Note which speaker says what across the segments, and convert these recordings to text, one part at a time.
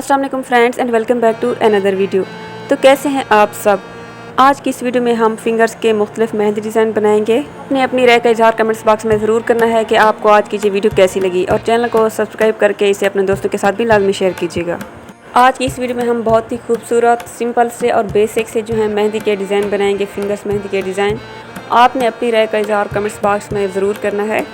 Speaker 1: अस्सलाम वालेकुम friends and welcome back to another video. तो कैसे हैं आप सब। आज की इस वीडियो में हम फिंगर्स के मुख्तलिफ मेहंदी डिज़ाइन बनाएंगे। आपने अपनी राय का इजहार कमेंट्स बॉक्स में ज़रूर करना है कि आपको आज की ये वीडियो कैसी लगी, और चैनल को सब्सक्राइब करके इसे अपने दोस्तों के साथ भी लाजमी शेयर कीजिएगा। आज की इस वीडियो में हम बहुत ही खूबसूरत सिंपल से और बेसिक से जो है मेहंदी के डिज़ाइन बनाएंगे, फिंगर्स मेहंदी के डिज़ाइन। आपने अपनी राय का इजहार कमेंट्स बॉक्स में ज़रूर करना है।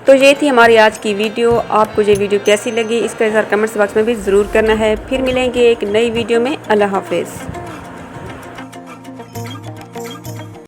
Speaker 1: तो ये थी हमारी आज की वीडियो। आपको ये वीडियो कैसी लगी इसका इज़हार कमेंट्स बॉक्स में भी ज़रूर करना है। फिर मिलेंगे एक नई वीडियो में। अल्लाह हाफिज़।